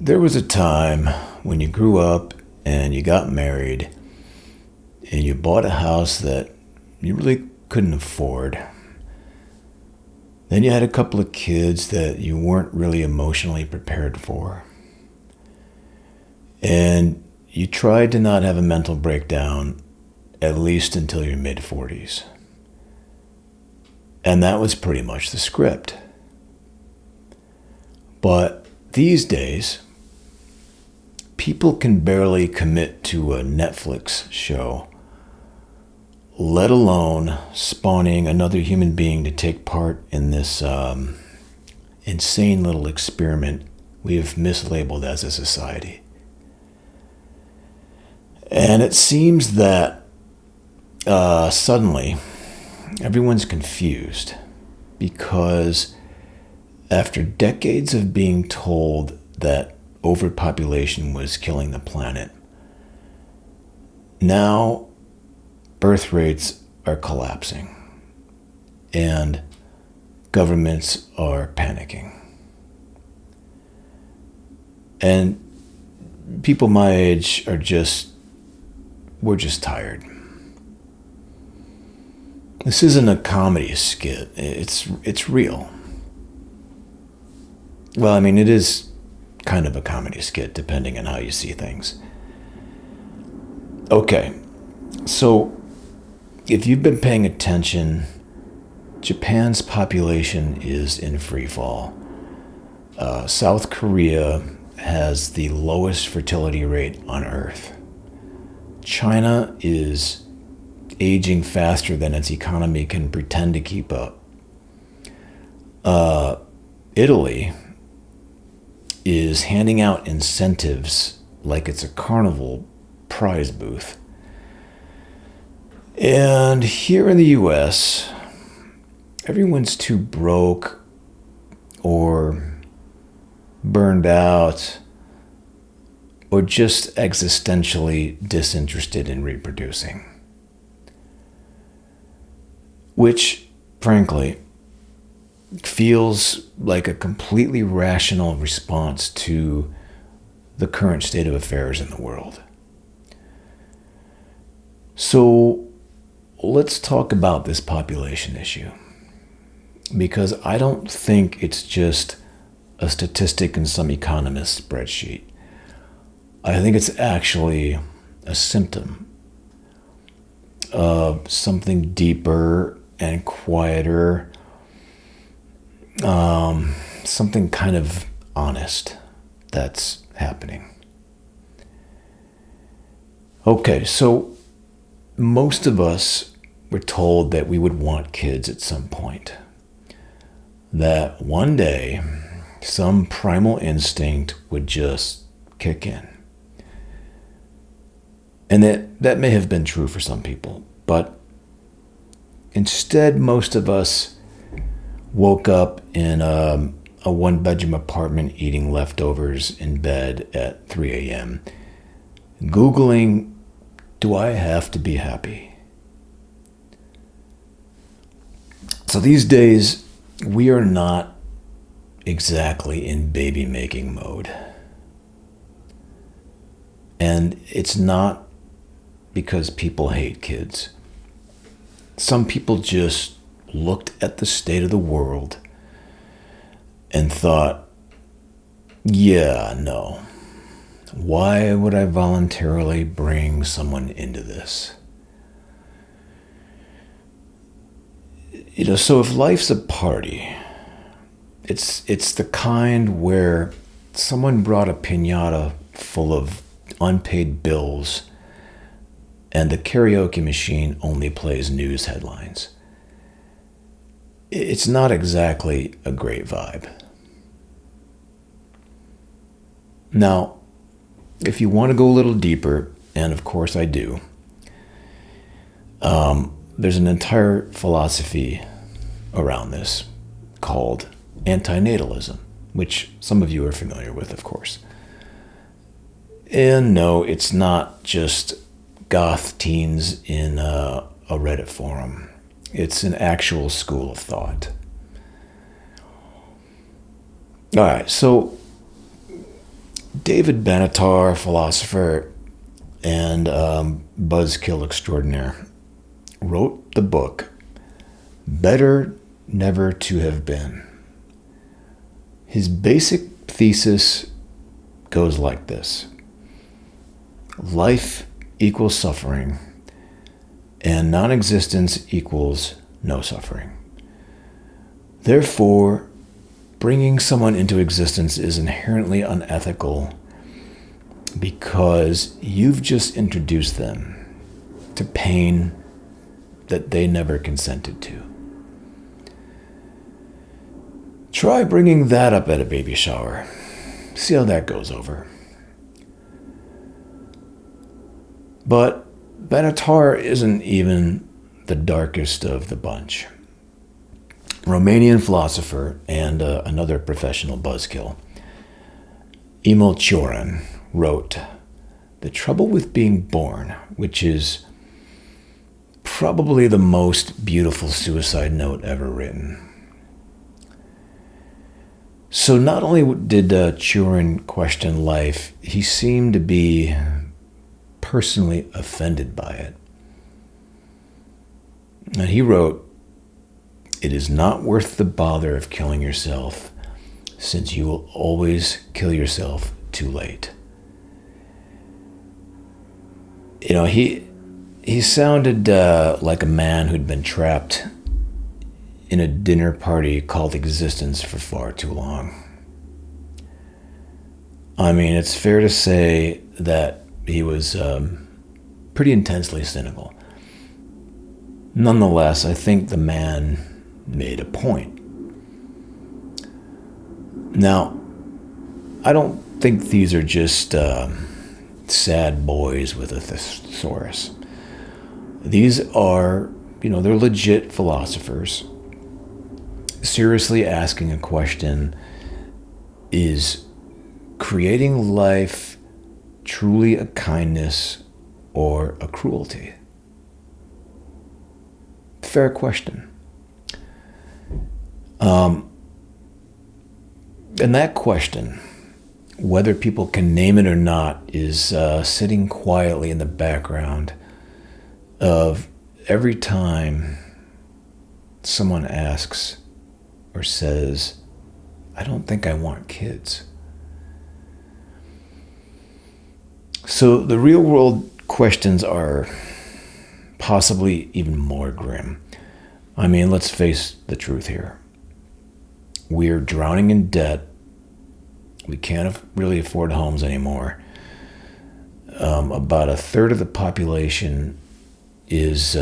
There was a time when you grew up and you got married and you bought a house that you really couldn't afford. Then you had a couple of kids that you weren't really emotionally prepared for. And you tried to not have a mental breakdown at least until your mid-40s. And that was pretty much the script. But these days, people can barely commit to a Netflix show, let alone spawning another human being to take part in this insane little experiment we have mislabeled as a society. And it seems that suddenly everyone's confused because after decades of being told that overpopulation was killing the planet, now birth rates are collapsing and governments are panicking. And people my age we're just tired. This isn't a comedy skit. It's real. Well, I mean, it is kind of a comedy skit, depending on how you see things. Okay, so if you've been paying attention, Japan's population is in free fall. South Korea has the lowest fertility rate on Earth. China is aging faster than its economy can pretend to keep up. Italy is handing out incentives like it's a carnival prize booth. And here in the US, everyone's too broke or burned out or just existentially disinterested in reproducing. Which, frankly, feels like a completely rational response to the current state of affairs in the world. So let's talk about this population issue, because I don't think it's just a statistic in some economist's spreadsheet. I think it's actually a symptom of something deeper and quieter, something kind of honest that's happening. Okay, so most of us were told that we would want kids at some point. That one day, some primal instinct would just kick in. And that may have been true for some people, but instead, most of us woke up in a one-bedroom apartment eating leftovers in bed at 3 a.m., Googling, do I have to be happy? So these days, we are not exactly in baby-making mode. And it's not because people hate kids. Some people just looked at the state of the world and thought, yeah, no. Why would I voluntarily bring someone into this? So if life's a party, it's the kind where someone brought a piñata full of unpaid bills and the karaoke machine only plays news headlines. It's not exactly a great vibe. Now, if you want to go a little deeper, and of course I do, there's an entire philosophy around this called Anti-Natalism, which some of you are familiar with, of course. And no, it's not just goth teens in a Reddit forum. It's an actual school of thought. All right, so David Benatar, philosopher and buzzkill extraordinaire, wrote the book Better Never to Have Been. His basic thesis goes like this: life equals suffering, and non-existence equals no suffering. Therefore, bringing someone into existence is inherently unethical because you've just introduced them to pain that they never consented to. Try bringing that up at a baby shower. See how that goes over. But Benatar isn't even the darkest of the bunch. Romanian philosopher and another professional buzzkill, Cioran, wrote, "The trouble with being born," which is probably the most beautiful suicide note ever written. So not only did Cioran question life, he seemed to be personally offended by it. And he wrote, "It is not worth the bother of killing yourself, since you will always kill yourself too late." You know, he sounded like a man who'd been trapped in a dinner party called existence for far too long. I mean, it's fair to say that he was pretty intensely cynical. Nonetheless, I think the man made a point. Now, I don't think these are just sad boys with a thesaurus. These are, they're legit philosophers seriously asking a question: is creating life truly a kindness or a cruelty? Fair question. And that question, whether people can name it or not, is sitting quietly in the background of every time someone asks or says, "I don't think I want kids." So the real world questions are possibly even more grim. I mean, let's face the truth here. We're drowning in debt. We can't really afford homes anymore. About a third of the population is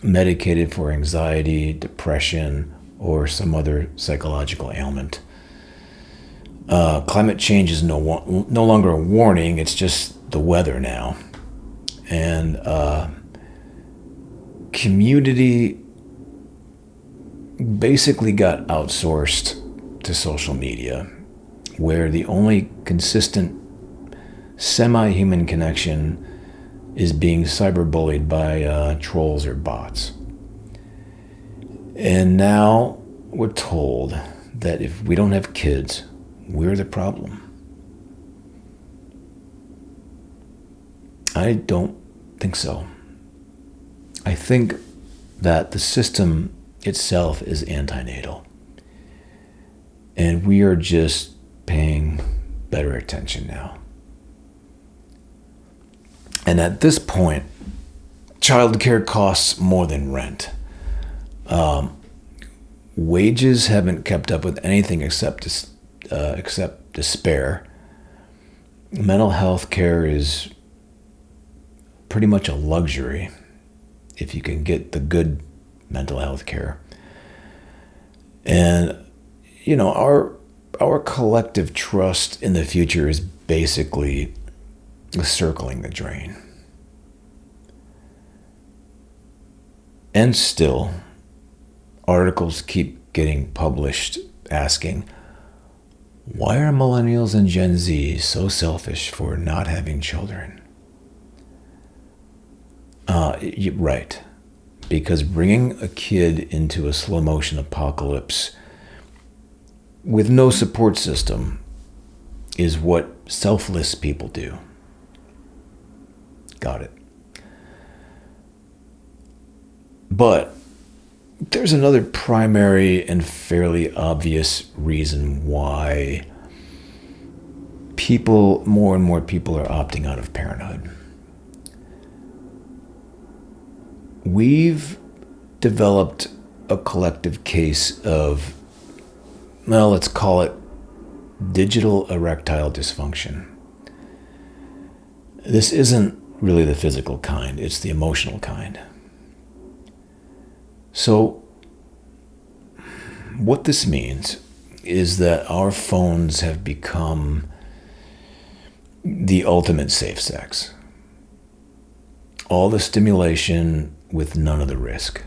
medicated for anxiety, depression, or some other psychological ailment. Climate change is no longer a warning, it's just the weather now. And community basically got outsourced to social media, where the only consistent semi-human connection is being cyberbullied by trolls or bots. And now we're told that if we don't have kids, we're the problem. I don't think so. I think that the system itself is antinatal. And we are just paying better attention now. And at this point, childcare costs more than rent. Wages haven't kept up with anything except despair. Mental health care is pretty much a luxury if you can get the good mental health care. And, our collective trust in the future is basically circling the drain. And still, articles keep getting published asking, why are millennials and Gen Z so selfish for not having children? Right. Because bringing a kid into a slow motion apocalypse with no support system is what selfless people do. Got it. But there's another primary and fairly obvious reason why more and more people are opting out of parenthood. We've developed a collective case of, well, let's call it digital erectile dysfunction. This isn't really the physical kind, it's the emotional kind. So, what this means is that our phones have become the ultimate safe sex. All the stimulation with none of the risk.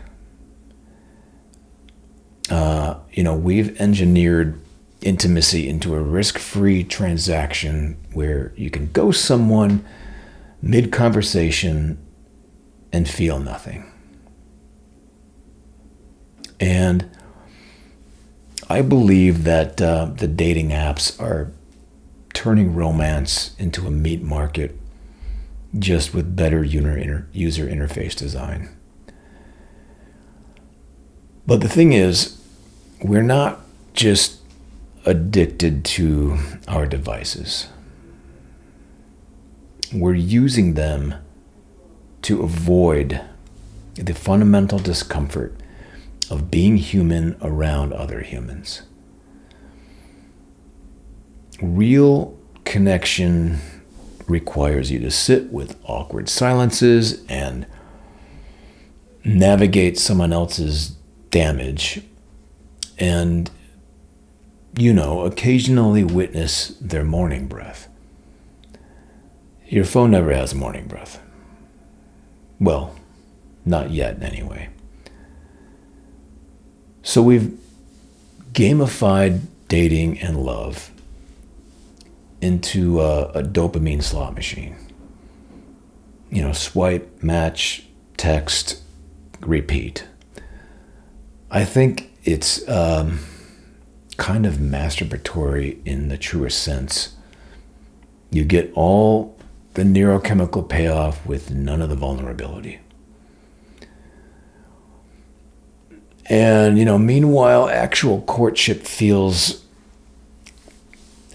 We've engineered intimacy into a risk-free transaction where you can ghost someone mid-conversation and feel nothing. And I believe that the dating apps are turning romance into a meat market just with better user interface design. But the thing is, we're not just addicted to our devices. We're using them to avoid the fundamental discomfort of being human around other humans. Real connection requires you to sit with awkward silences and navigate someone else's damage and, occasionally witness their morning breath. Your phone never has morning breath. Well, not yet anyway. So we've gamified dating and love into a dopamine slot machine. Swipe, match, text, repeat. I think it's kind of masturbatory in the truest sense. You get all the neurochemical payoff with none of the vulnerability. And, meanwhile, actual courtship feels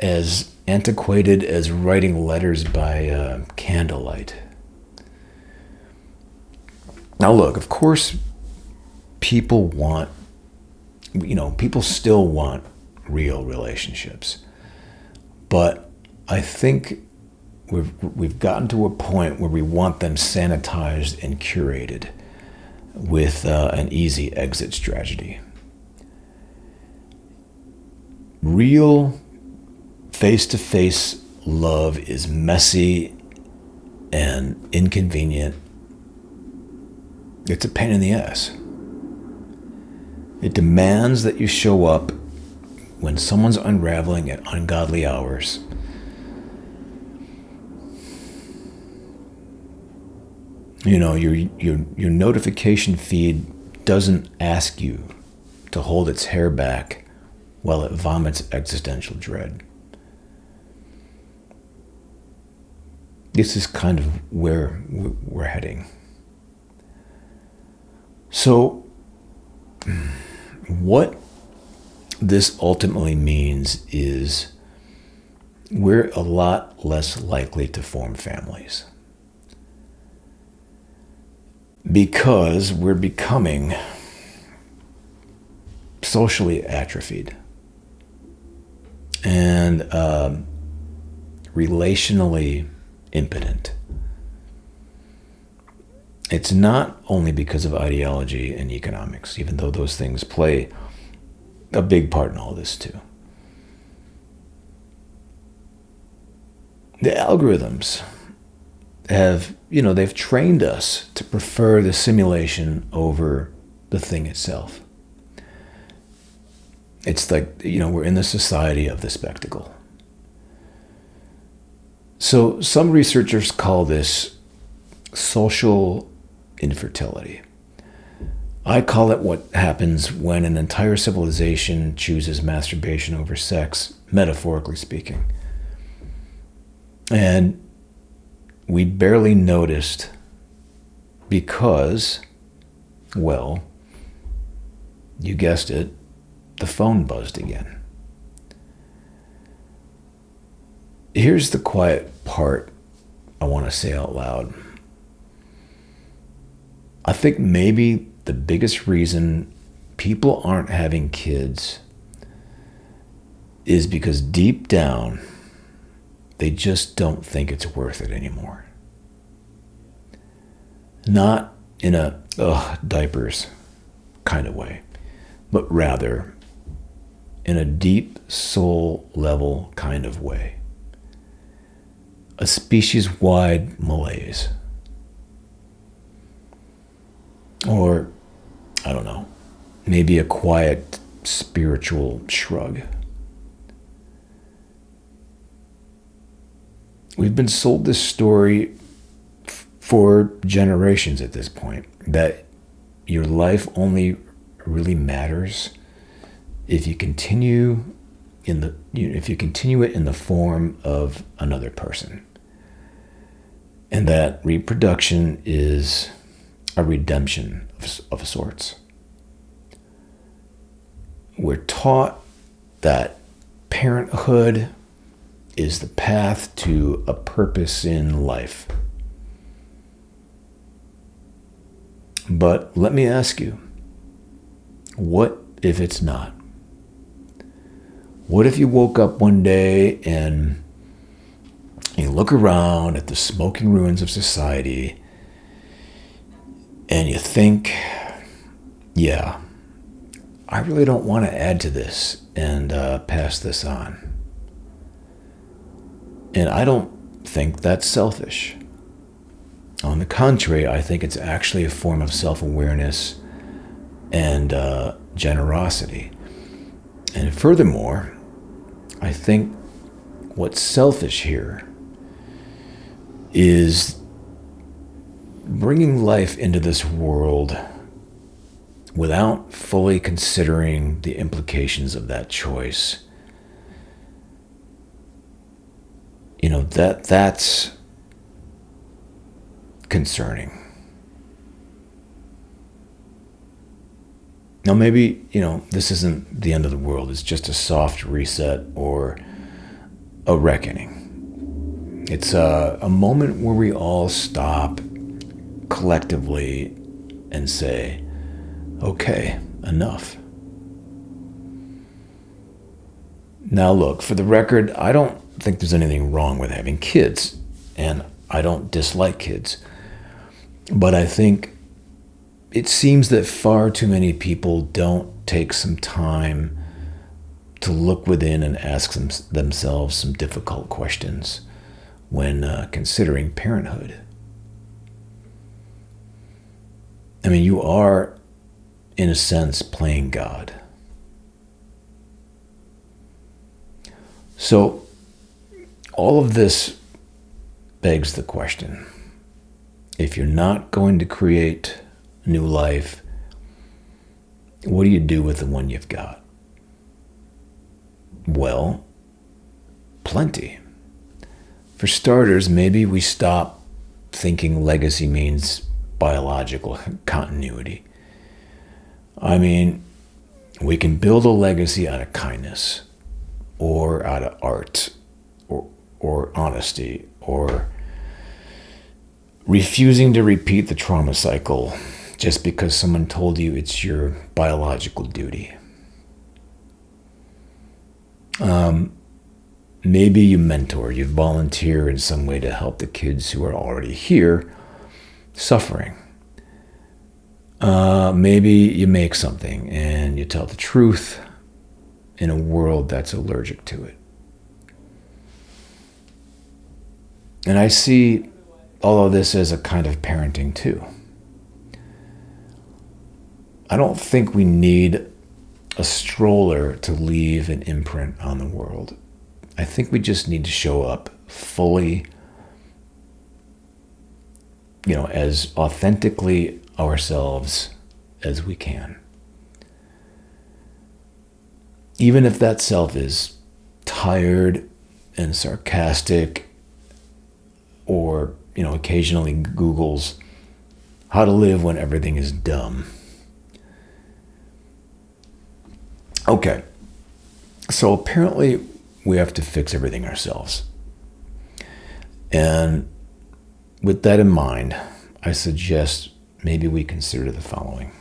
as antiquated as writing letters by candlelight. Now, look, of course, people still want real relationships. But I think we've gotten to a point where we want them sanitized and curated with an easy exit strategy. Real face-to-face love is messy and inconvenient. It's a pain in the ass. It demands that you show up when someone's unraveling at ungodly hours. Your notification feed doesn't ask you to hold its hair back while it vomits existential dread. This is kind of where we're heading. So, what this ultimately means is we're a lot less likely to form families because we're becoming socially atrophied and relationally impotent. It's not only because of ideology and economics, even though those things play a big part in all this too. The algorithms they've trained us to prefer the simulation over the thing itself. It's like, we're in the society of the spectacle. So some researchers call this social infertility. I call it what happens when an entire civilization chooses masturbation over sex, metaphorically speaking. And we barely noticed because, well, you guessed it, the phone buzzed again. Here's the quiet part I want to say out loud. I think maybe the biggest reason people aren't having kids is because deep down, they just don't think it's worth it anymore. Not in a, diapers kind of way, but rather in a deep soul level kind of way. A species-wide malaise. Or, I don't know, maybe a quiet spiritual shrug. We've been sold this story for generations at this point, that your life only really matters if you continue it in the form of another person, and that reproduction is a redemption of sorts. We're taught that parenthood is the path to a purpose in life. But let me ask you, what if it's not? What if you woke up one day and you look around at the smoking ruins of society and you think, yeah, I really don't want to add to this and pass this on. And I don't think that's selfish. On the contrary, I think it's actually a form of self-awareness and generosity. And furthermore, I think what's selfish here is bringing life into this world without fully considering the implications of that choice. You know, that's concerning. Now maybe, this isn't the end of the world. It's just a soft reset or a reckoning. It's a moment where we all stop collectively and say, okay, enough. Now look, for the record, I don't think there's anything wrong with having kids, and I don't dislike kids. But I think it seems that far too many people don't take some time to look within and ask themselves some difficult questions when considering parenthood. I mean, you are, in a sense, playing God. So, all of this begs the question. If you're not going to create new life, what do you do with the one you've got? Well, plenty. For starters, maybe we stop thinking legacy means biological continuity. I mean, we can build a legacy out of kindness, or out of art, or honesty, or refusing to repeat the trauma cycle just because someone told you it's your biological duty. Maybe you mentor, you volunteer in some way to help the kids who are already here suffering. Maybe you make something and you tell the truth in a world that's allergic to it. And I see all of this as a kind of parenting too. I don't think we need a stroller to leave an imprint on the world. I think we just need to show up fully, as authentically ourselves as we can. Even if that self is tired and sarcastic or, occasionally Googles how to live when everything is dumb. Okay, so apparently we have to fix everything ourselves. And with that in mind, I suggest maybe we consider the following.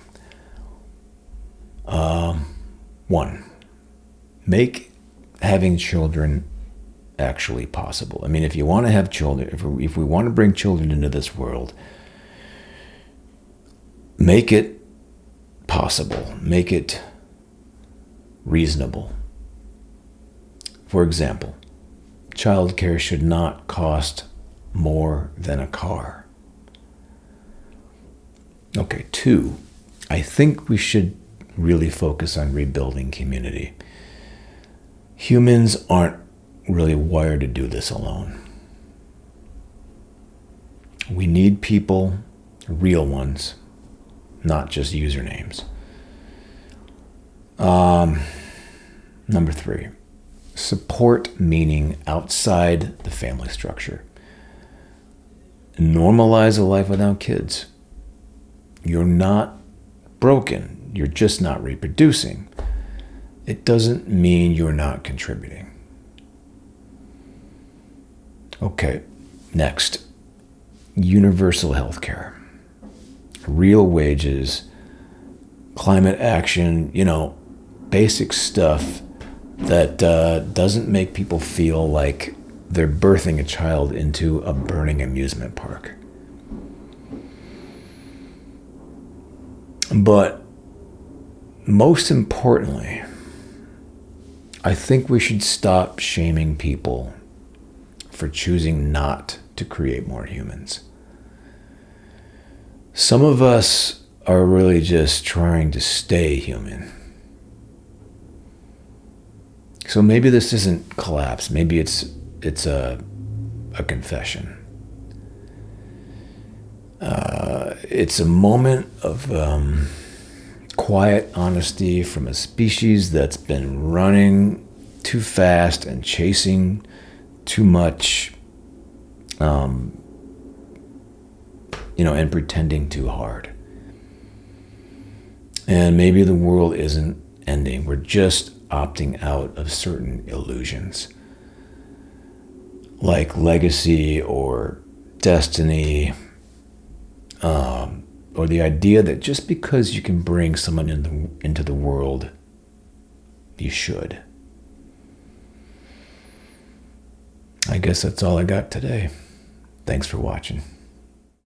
1, make having children actually possible. I mean, if you want to have children, if we want to bring children into this world, make it possible, make it reasonable. For example, childcare should not cost more than a car. Okay, 2, I think we should really focus on rebuilding community. Humans aren't really wired to do this alone. We need people, real ones, not just usernames. Number 3, support meaning outside the family structure. Normalize a life without kids. You're not broken. You're just not reproducing. It doesn't mean you're not contributing. Okay, next, universal health care. Real wages, climate action, basic stuff that doesn't make people feel like they're birthing a child into a burning amusement park. But most importantly, I think we should stop shaming people for choosing not to create more humans. Some of us are really just trying to stay human. So maybe this isn't collapse. Maybe it's a confession. It's a moment of quiet honesty from a species that's been running too fast and chasing too much, and pretending too hard. And maybe the world isn't ending. We're just opting out of certain illusions, like legacy or destiny, or the idea that just because you can bring someone into the world, you should. I guess that's all I got today. Thanks for watching.